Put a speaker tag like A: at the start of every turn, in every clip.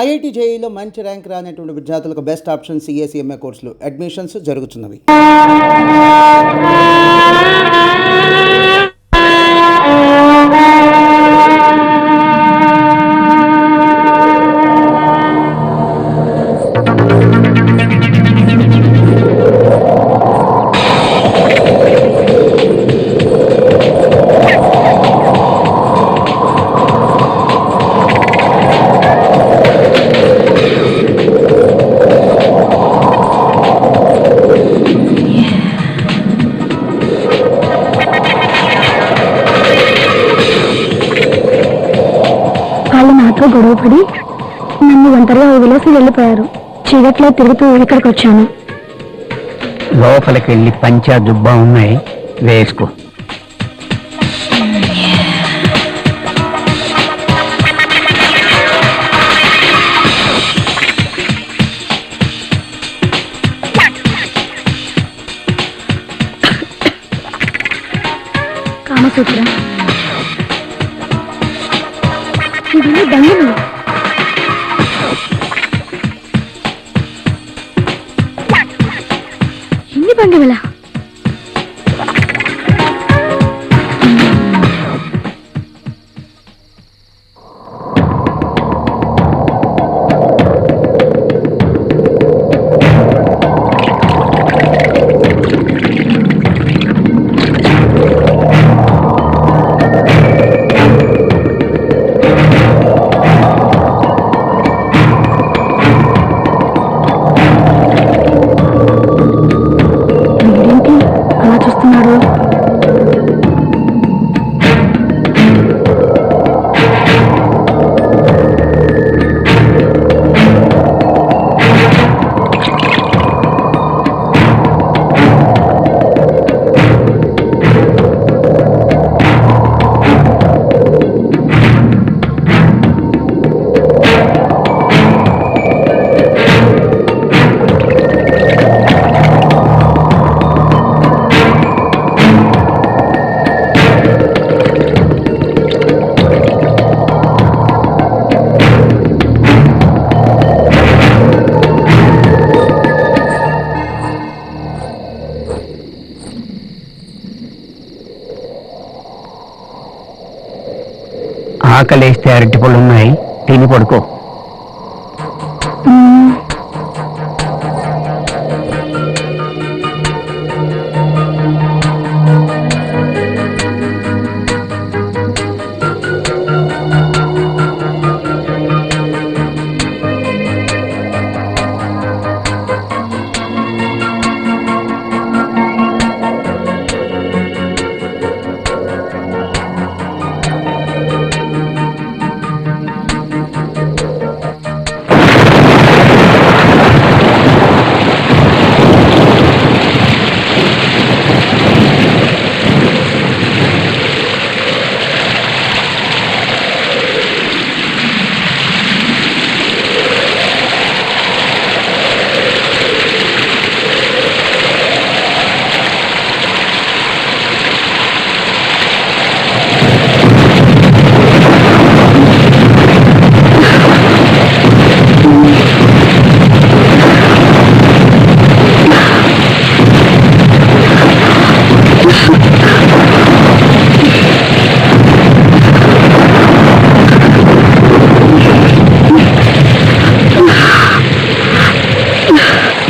A: IIT జేఈలో మంచి rank రానటువంటి విద్యార్థులకు బెస్ట్ ఆప్షన్ సిఎస్ఈఎంఏ కోర్సులు అడ్మిషన్స్ జరుగుతున్నవి.
B: గొడవపడి నన్ను ఒంటరిగా వదిలేసి వెళ్ళిపోయారు. చీకట్లో తిరుగుతూ ఇక్కడికి వచ్చాను.
C: లోపలికి వెళ్ళి పంచా జుబ్బా ఉన్నాయి, వేసుకో.
B: కామసూత్ర ఇవన్నీ దంగలు. ఎన్ని బండివలా?
C: ఆకలేస్తే అరటిపళ్ళు ఉన్నాయి, తిని పడుకో.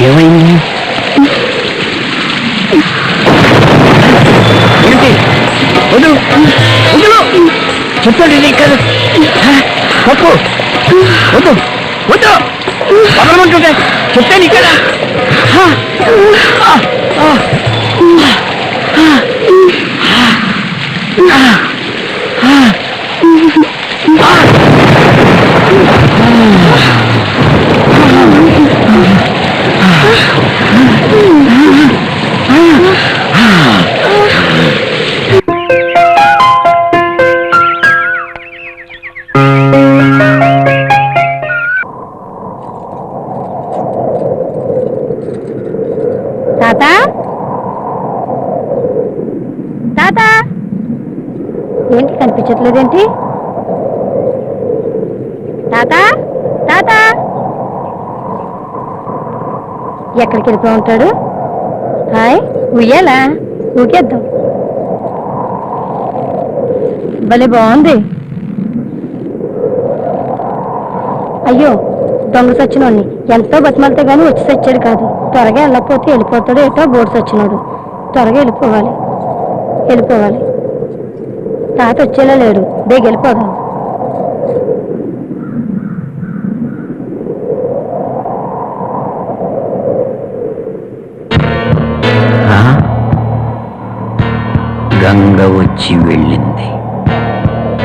C: ఏమైంది? చెప్పండి, ఇక్కడ తప్పు వద్దు వద్దు పగలమంటుంటే చెప్తాను ఇక్కడ.
B: తాత తాత ఏంటి కనిపించట్లేదేంటి? తాత తాత ఎక్కడికి వెళ్ళిపో ఉంటాడు? హాయ్, ఉయ్యాలా ఊకేద్దాం. భలే బాగుంది. అయ్యో, దొంగ సచ్చినోడిని ఎంతో బతిమాలితే గాని వచ్చి సచ్చాడు కాదు. త్వరగా వెళ్ళకపోతే వెళ్ళిపోతాడు ఏటో బోర్డు సచ్చినోడు. త్వరగా వెళ్ళిపోవాలి. తాత వచ్చేలా లేడు. వెళ్ళిపోదాం.
C: గంగ వచ్చి వెళ్ళింది.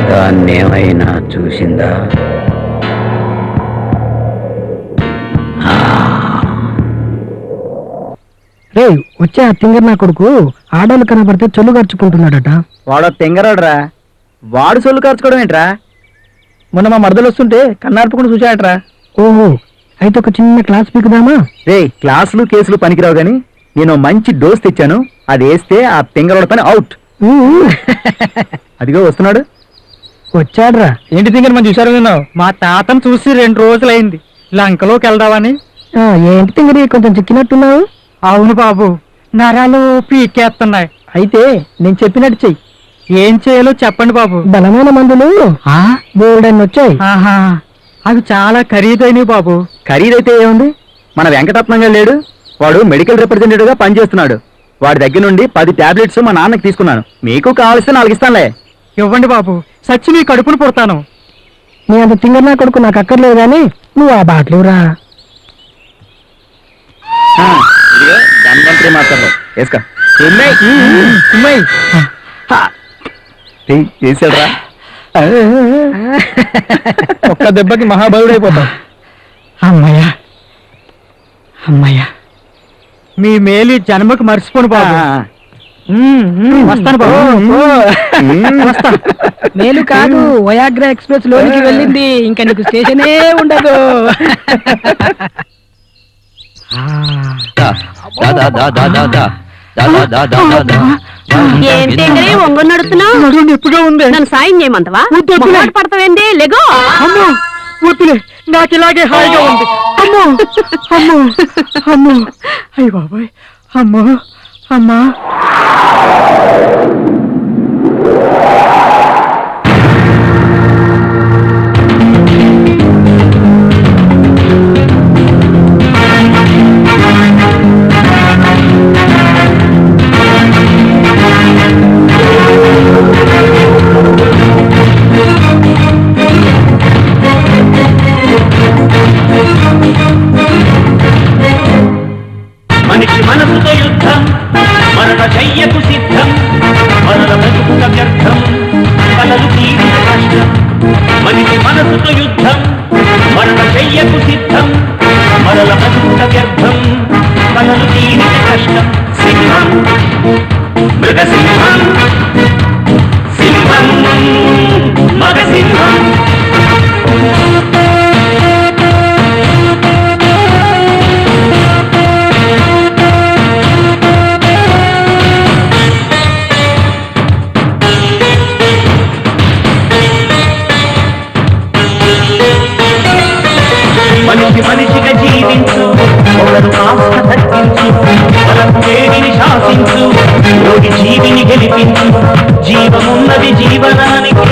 C: దాన్నేమైనా చూసిందా?
D: రే, వచ్చే ఆ తింగర్ నా కొడుకు ఆడోళ్ళు కనబడితే చొల్లు ఖర్చుకుంటున్నాడట.
C: వాడు తెంగరాడురా. వాడు సొల్లు ఖర్చుకోవడం ఏంట్రా? మొన్న మా మరదలు వస్తుంటే కన్నార్పకుండా చూసాడట్రా.
D: ఓహో, అయితే ఒక చిన్న క్లాస్ పీకుదామా?
C: రే, క్లాసులు కేసులు పనికిరావు గాని నేను మంచి డోస్ తెచ్చాను. అది వేస్తే ఆ తెంగరోడ పని అవుట్. అదిగో వస్తున్నాడు.
D: వచ్చాడ్రా.
C: ఏంటి తింగర్ మనం చూసారు విన్నావు? మా తాతను చూసి 2 రోజులైంది. లంకలోకి వెళ్దామని.
D: ఏంటి తింగరి కొంచెం చిక్కినట్టున్నావు?
C: అవును బాబు, నరాలు పీకేస్తున్నాయి.
D: అయితే నేను చెప్పినట్టు చెయ్యి.
C: ఏం చేయాలో చెప్పండి బాబు.
D: బలమైన మందులు బోల్డన్ని వచ్చాయి.
C: ఆహా, అవి చాలా ఖరీదైనవి బాబు. ఖరీదైతే ఏముంది, మన వెంకటరత్నంగా లేడు, వాడు మెడికల్ రిప్రజెంటేటివ్ గా పనిచేస్తున్నాడు. వాడి దగ్గర నుండి 10 టాబ్లెట్స్ మా నాన్నకి తీసుకున్నాను. మీకు కావలిస్తే 4 ఇస్తానులే. ఇవ్వండి బాబు, సచ్చి మీ కడుపును పుడతాను.
D: నీ అంత తింగర్ నా కొడుకు నాకు అక్కర్లేదు గాని నువ్వు ఆ బాటలు రా.
C: ధన్వంతరి మాత్రం వేసుకో. చేసాడురా.
D: ఒక్క దెబ్బకి మహాబలుడైపోతావు.
C: అమ్మయ్యా అమ్మయ్యా, మీ మేలు జన్మకు మర్చిపోను బాబు. వస్తాను బాబు. వస్తాను.
D: మేలు కాదు, వయాగ్రా ఎక్స్ప్రెస్ లోనికి వెళ్ళింది. ఇంకా నీకు స్టేషనే ఉండదు.
B: ఒంగు నడుతున్నావు?
C: ఎప్పుగా ఉంది.
B: నన్ను సాయం చేయమంతవా? పడతావేంది? లెగో.
C: అమ్మో వద్దులే, నాకు ఇలాగే హాయిగా ఉంది. అమ్మో అమ్మో అమ్మో, అయ్య బాబాయ్, అమ్మో అమ్మా.
E: మనిషి మనసుతో యుద్ధం, మరణ చెయ్యకు సిద్ధం, మరణ బ్రతుకుట వ్యర్థం, కలలు తీరిన కష్టం. మనిషి మనసుతో యుద్ధం, మరణ చెయ్యకు సిద్ధం, మరణ బ్రతుకుట వ్యర్థం, కలలు తీరిన కష్టం. సింహం మృగసింహం, సింహం మగసింహం. మనిషి మనిషిగా జీవించు, ఒకరు కాస్త తగ్గించు, వలకు వేడిని శాసించు, రోగి జీవిని గెలిపించు. జీవమున్నది జీవనానికే,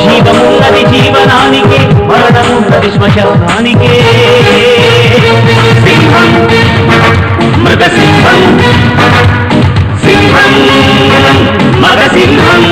E: జీవమున్నది జీవనానికే, మరణమున్నది శ్మశానానికే. సింహం మృగసింహం, సింహం మగసింహం.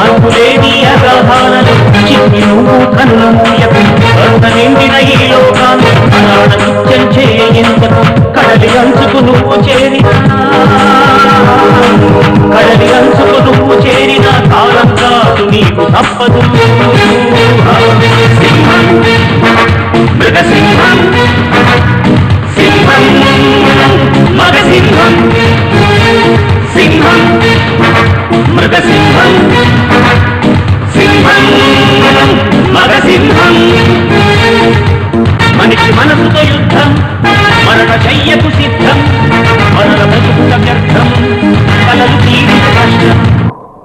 E: అంతులేని అగాధాలను చిన్ని నువ్వు కన్ను మూయకు. అంత నిండిన ఈ లోకాన్ని అనాడ నిత్యం చేయించకు. కడలి అంచుకు నువ్వు చేరిన, కడలి అంచుకు నువ్వు చేరిన కాలం కాదు నీకు తప్ప. ఆపదు సింహం మృగసింహం సింహం మగసింహం సింహం మృగసింహం సింహం మగసింహం మనిషి మనసుతో యుద్ధం మరణ శయ్యకు సిద్ధం మరణ బ్రతుకుల వ్యర్థం కలలు తీరిన కష్టం